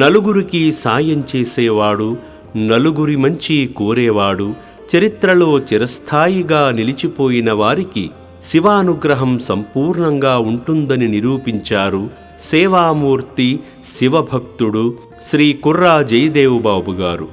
నలుగురికి సాయం చేసేవాడు, నలుగురి మంచి కోరేవాడు, చరిత్రలో చిరస్థాయిగా నిలిచిపోయిన వారికి శివానుగ్రహం సంపూర్ణంగా ఉంటుందని నిరూపించారు సేవామూర్తి శివభక్తుడు శ్రీ కుర్రా జయదేవ్ బాబు గారు.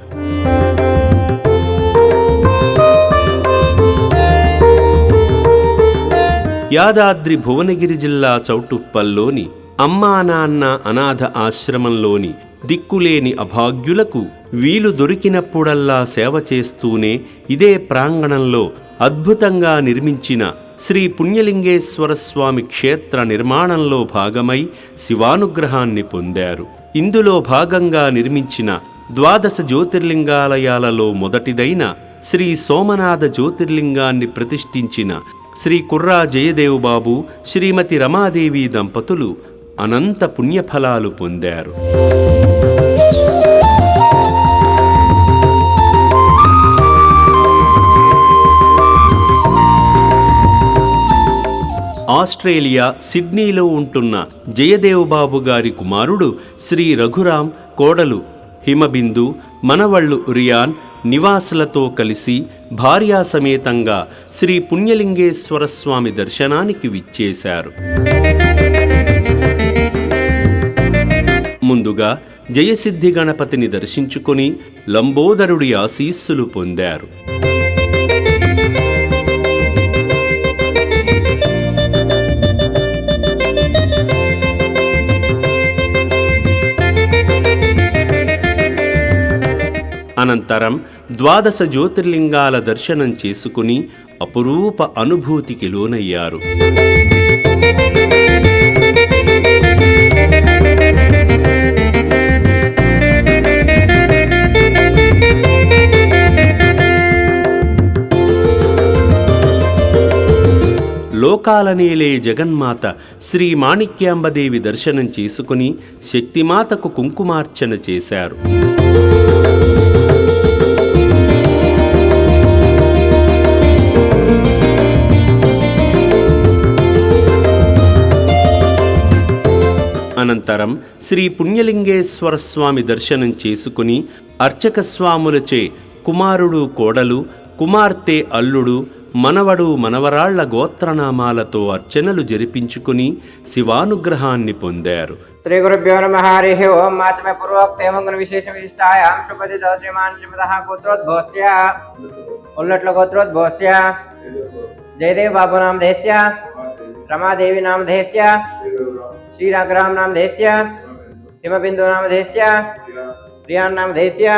యాదాద్రి భువనగిరి జిల్లా చౌటుప్పల్లోని అమ్మా నాన్న అనాథ ఆశ్రమంలోని దిక్కులేని అభాగ్యులకు వీలు దొరికినప్పుడల్లా సేవ చేస్తూనే ఇదే ప్రాంగణంలో అద్భుతంగా నిర్మించిన శ్రీ పుణ్యలింగేశ్వర స్వామి క్షేత్ర నిర్మాణంలో భాగమై శివానుగ్రహాన్ని పొందారు. ఇందులో భాగంగా నిర్మించిన 12 జ్యోతిర్లింగాలయాలలో మొదటిదైన శ్రీ సోమనాథ జ్యోతిర్లింగాన్ని ప్రతిష్ఠించిన శ్రీ కుర్రా జయదేవ్ బాబు, శ్రీమతి రమాదేవి దంపతులు అనంత పుణ్యఫలాలు పొందారు. ఆస్ట్రేలియా సిడ్నీలో ఉంటున్న జయదేవ్ బాబు గారి కుమారుడు శ్రీ రఘురాం, కోడలు హిమబిందు, మనవళ్లు రియాన్ నివాసులతో కలిసి భార్యాసమేతంగా శ్రీ పుణ్యలింగేశ్వర స్వామి దర్శనానికి విచ్చేశారు. ముందుగా జయసిద్ధి గణపతిని దర్శించుకొని లంబోదరుడి ఆశీస్సులు పొందారు. అనంతరం 12 జ్యోతిర్లింగాల దర్శనం చేసుకుని అపురూప అనుభూతికి లోనయ్యారు. లోకాలనేలే జగన్మాత శ్రీ మాణిక్యాంబదేవి దర్శనం చేసుకుని శక్తిమాతకు కుంకుమార్చన చేశారు. అనంతరం శ్రీ పుణ్యలింగేశ్వర స్వామి దర్శనం చేసుకుని అర్చక స్వాములచే కుమారుడు కోడలు, కుమార్తె అల్లుడు, మనవడు మనవరాళ్ల గోత్రనామాలతో అర్చనలు జరిపించుకుని శివానుగ్రహాన్ని పొందారు. శ్రీ గురుభ్యో నమః. హరి ఓం. మాచమే పూర్వోక్తే మంగళ విశేష విశిష్టాయాం శుభది శ్రీమాన్ శ్రీమదః గోత్రోద్భవస్య ఉల్లట్ల గోత్రోద్భవస్య జయదేవ్ బాబు నామధేయస్య రమాదేవి నామధేయస్య श्री राघराम नामधेयस्य हिमबिंदु नामधेयस्य रियान नामधेयस्य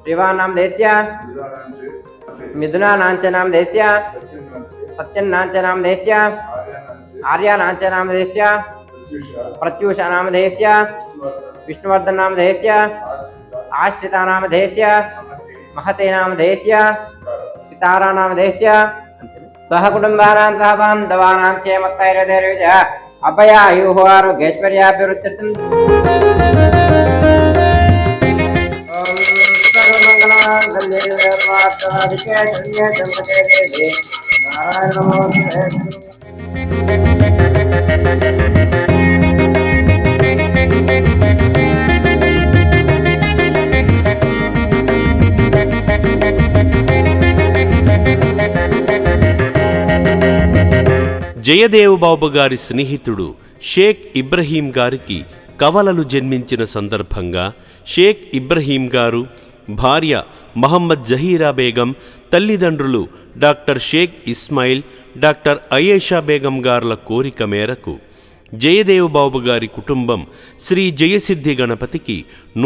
रिवान नामधेयस्य मिथुना नांच नामधेयस्य सत्यन नांच नामधेयस्य आर्या नांच नामधेयस्य प्रत्यूषा नामधेयस्य विष्णुवर्धन नामधेयस्य आश्रिता नामधेयस्य महते नामधेयस्य सितारा नामधेयस्य सह कुटुंबानां सह बान्धवानां क्षेमस्थैर्यधैर्यविजयः अभयायुः आरोग्यैश्वर्याभिवृद्धिर्तम् ओम सर्वमंगलमांगल्ये सर्वार्थसाधिके शरण्ये त्र्यंबके देवी नारायण नमोस्तुते. జయదేవ్ బాబు గారి స్నేహితుడు షేక్ ఇబ్రహీం గారికి కవలలు జన్మించిన సందర్భంగా షేక్ ఇబ్రహీం గారు, భార్య మహమ్మద్ జహీరా బేగం, తల్లిదండ్రులు డాక్టర్ షేక్ ఇస్మాయిల్, డాక్టర్ అయేషా బేగం గార్ల కోరిక మేరకు జయదేవ్ బాబు గారి కుటుంబం శ్రీ జయసిద్ధి గణపతికి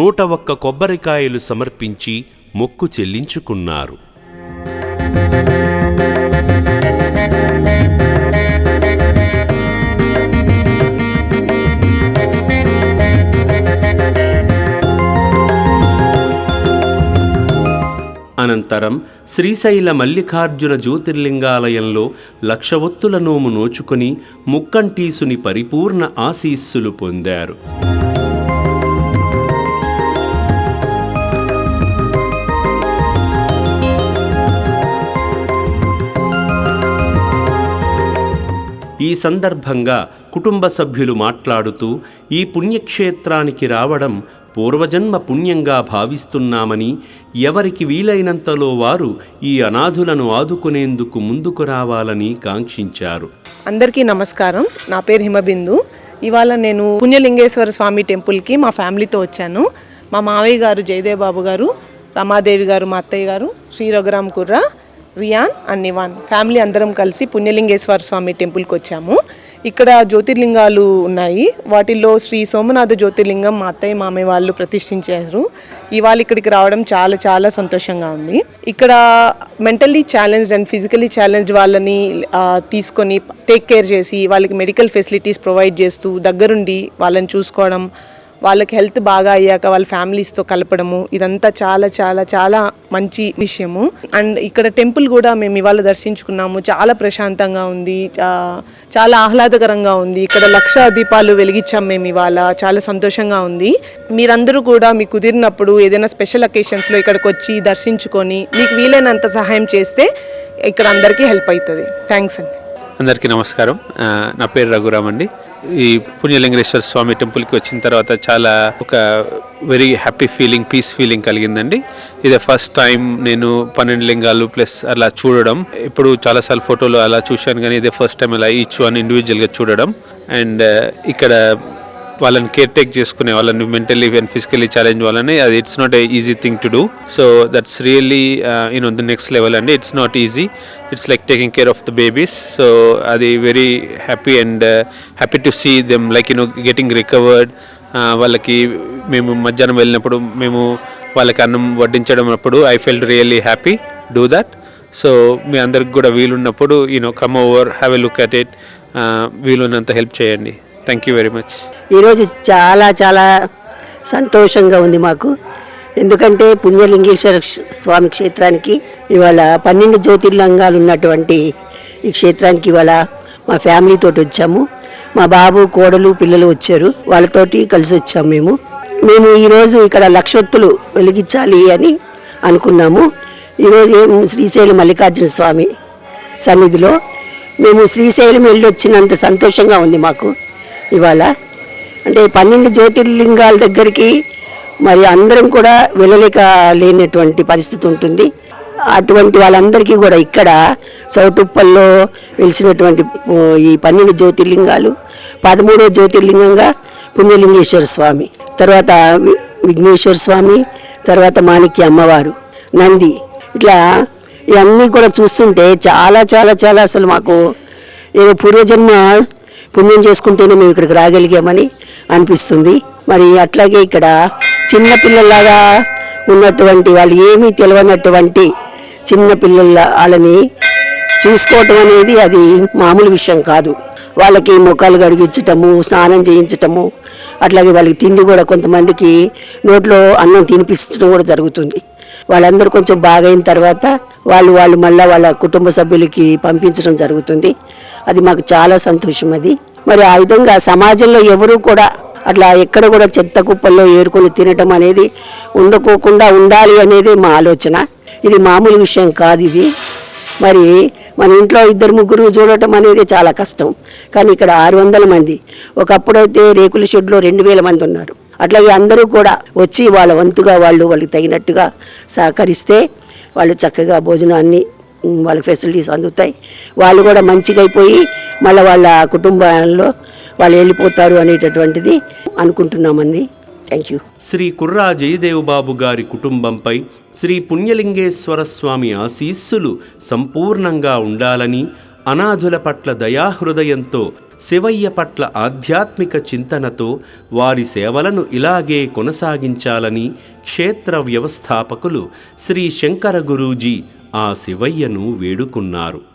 101 కొబ్బరికాయలు సమర్పించి మొక్కు చెల్లించుకున్నారు. అనంతరం శ్రీశైల మల్లికార్జున జ్యోతిర్లింగాలయంలో 1,00,000 ఒత్తుల నోము నోచుకొని ముక్కంటీసుని పరిపూర్ణ ఆశీస్సులు పొందారు. ఈ సందర్భంగా కుటుంబ సభ్యులు మాట్లాడుతూ ఈ పుణ్యక్షేత్రానికి రావడం పూర్వజన్మ పుణ్యంగా భావిస్తున్నామని, ఎవరికి వీలైనంతలో వారు ఈ అనాథులను ఆదుకునేందుకు ముందుకు రావాలని కాంక్షించారు. అందరికీ నమస్కారం. నా పేరు హిమబిందు. ఇవాళ నేను పుణ్యలింగేశ్వర స్వామి టెంపుల్కి మా ఫ్యామిలీతో వచ్చాను. మా మావయ్య గారు జయదేవ్ బాబు గారు, రమాదేవి గారు మా అత్తయ్య గారు, శ్రీ రఘురామ్ కుర్రా, రియాన్ అండ్ నివాన్ ఫ్యామిలీ అందరం కలిసి పుణ్యలింగేశ్వర స్వామి టెంపుల్కి వచ్చాము. ఇక్కడ జ్యోతిర్లింగాలు ఉన్నాయి. వాటిల్లో శ్రీ సోమనాథ జ్యోతిర్లింగం మా అత్తయ్య మామయ్య వాళ్ళు ప్రతిష్ఠించారు. ఇవాళ ఇక్కడికి రావడం చాలా చాలా సంతోషంగా ఉంది. ఇక్కడ mentally challenged and physically challenged వాళ్ళని తీసుకొని టేక్ కేర్ చేసి వాళ్ళకి మెడికల్ ఫెసిలిటీస్ ప్రొవైడ్ చేస్తూ దగ్గరుండి వాళ్ళని చూసుకోవడం, వాళ్ళకి హెల్త్ బాగా అయ్యాక వాళ్ళ ఫ్యామిలీస్తో కలపడము, ఇదంతా చాలా చాలా చాలా మంచి విషయము. అండ్ ఇక్కడ టెంపుల్ కూడా మేము ఇవాళ దర్శించుకున్నాము. చాలా ప్రశాంతంగా ఉంది, చాలా ఆహ్లాదకరంగా ఉంది. ఇక్కడ 1,00,000 దీపాలు వెలిగించాం మేము ఇవాళ. చాలా సంతోషంగా ఉంది. మీరందరూ కూడా మీకు కుదిరినప్పుడు ఏదైనా స్పెషల్ అకేషన్స్లో ఇక్కడికి వచ్చి దర్శించుకొని మీకు వీలైనంత సహాయం చేస్తే ఇక్కడ అందరికీ హెల్ప్ అవుతుంది. థ్యాంక్స్ అండి. అందరికీ నమస్కారం. నా పేరు రఘురామ్ అండి. ఈ పుణ్యలింగేశ్వర స్వామి టెంపుల్కి వచ్చిన తర్వాత చాలా ఒక very happy feeling, peace feeling కలిగిందండి. ఇదే ఫస్ట్ టైం నేను 12 లింగాలు ప్లస్ అలా చూడడం. ఇప్పుడు చాలాసార్లు ఫోటోలు అలా చూశాను, కానీ ఇదే ఫస్ట్ టైం అలా ఈచ్ వన్ ఇండివిజువల్గా చూడడం. అండ్ ఇక్కడ వాళ్ళని కేర్ టేక్ చేసుకునే వాళ్ళని మెంటల్లీ అండ్ ఫిజికల్లీ ఛాలెంజ్ వాళ్ళని, అది it's not a easy thing to do. So that's really the next level అండి. It's not easy, it's like taking care of the babies. So అది very happy and happy to see them like getting recovered. వాళ్ళకి మేము మధ్యాహ్నం వెళ్ళినప్పుడు మేము వాళ్ళకి అన్నం వడ్డించడం అప్పుడు I felt really happy do that. So మీ అందరికి కూడా వీలున్నప్పుడు come over, have a look at it. వీలున్నంత హెల్ప్ చేయండి. Thank you very much. ఈరోజు చాలా చాలా సంతోషంగా ఉంది మాకు. ఎందుకంటే పుణ్యలింగేశ్వర స్వామి క్షేత్రానికి ఇవాళ 12 జ్యోతిర్లింగాలు ఉన్నటువంటి ఈ క్షేత్రానికి ఇవాళ మా ఫ్యామిలీతో వచ్చాము. మా బాబు, కోడలు, పిల్లలు వచ్చారు. వాళ్ళతోటి కలిసి వచ్చాము. మేము ఈరోజు ఇక్కడ 1,00,000 ఒత్తులు వెలిగించాలి అని అనుకున్నాము. ఈరోజు శ్రీశైలం మల్లికార్జున స్వామి సన్నిధిలో మేము శ్రీశైలం వెళ్ళి వచ్చినంత సంతోషంగా ఉంది మాకు ఇవాళ. అంటే 12 జ్యోతిర్లింగాల దగ్గరికి మరి అందరం కూడా వెళ్ళలేక లేనటువంటి పరిస్థితి ఉంటుంది. అటువంటి వాళ్ళందరికీ కూడా ఇక్కడ చౌటుప్పల్లో వెలిసినటువంటి ఈ 12 జ్యోతిర్లింగాలు, 13వ జ్యోతిర్లింగంగా పుణ్యలింగేశ్వర స్వామి, తర్వాత విఘ్నేశ్వర స్వామి, తర్వాత మాణిక్య అమ్మవారు, నంది, ఇట్లా ఇవన్నీ కూడా చూస్తుంటే చాలా చాలా చాలా అసలు మాకు ఏదో పూర్వజన్మ పుణ్యం చేసుకుంటేనే మేము ఇక్కడికి రాగలిగామని అనిపిస్తుంది. మరి అట్లాగే ఇక్కడ చిన్నపిల్లలాగా ఉన్నటువంటి వాళ్ళు, ఏమీ తెలియనటువంటి చిన్నపిల్లల వాళ్ళని చూసుకోవటం అనేది అది మామూలు విషయం కాదు. వాళ్ళకి ముఖాలు కడిగించటము, స్నానం చేయించటము, అట్లాగే వాళ్ళకి తిండి కూడా కొంతమందికి నోట్లో అన్నం తినిపించడం కూడా జరుగుతుంది. వాళ్ళందరూ కొంచెం బాగైన తర్వాత వాళ్ళు మళ్ళీ వాళ్ళ కుటుంబ సభ్యులకి పంపించడం జరుగుతుంది. అది మాకు చాలా సంతోషం. అది మరి ఆ విధంగా సమాజంలో ఎవరూ కూడా అట్లా ఎక్కడ కూడా చెత్త కుప్పల్లో ఏరుకొని తినటం అనేది ఉండకోకుండా ఉండాలి అనేది మా ఆలోచన. ఇది మామూలు విషయం కాదు. ఇది మరి మన ఇంట్లో 2-3 చూడటం అనేది చాలా కష్టం. కానీ ఇక్కడ 600 మంది, ఒకప్పుడైతే రేకుల షెడ్లో 2,000 మంది ఉన్నారు. అట్లాగే అందరూ కూడా వచ్చి వాళ్ళ వంతుగా వాళ్ళకి తగినట్టుగా సహకరిస్తే వాళ్ళు చక్కగా భోజనాన్ని వాళ్ళకి ఫెసిలిటీస్ అందుతాయి. వాళ్ళు కూడా మంచిగా అయిపోయి మళ్ళీ వాళ్ళ కుటుంబాల్లో వాళ్ళు వెళ్ళిపోతారు అనేటటువంటిది అనుకుంటున్నామండి. Thank you. శ్రీ కుర్రా జయదేవ్ బాబు గారి కుటుంబంపై శ్రీ పుణ్యలింగేశ్వర స్వామి ఆశీస్సులు సంపూర్ణంగా ఉండాలని, అనాథుల పట్ల దయాహృదయంతో, శివయ్య పట్ల ఆధ్యాత్మిక చింతనతో వారి సేవలను ఇలాగే కొనసాగించాలని క్షేత్ర వ్యవస్థాపకులు శ్రీ శంకర గురూజీ ఆ శివయ్యను వేడుకున్నారు.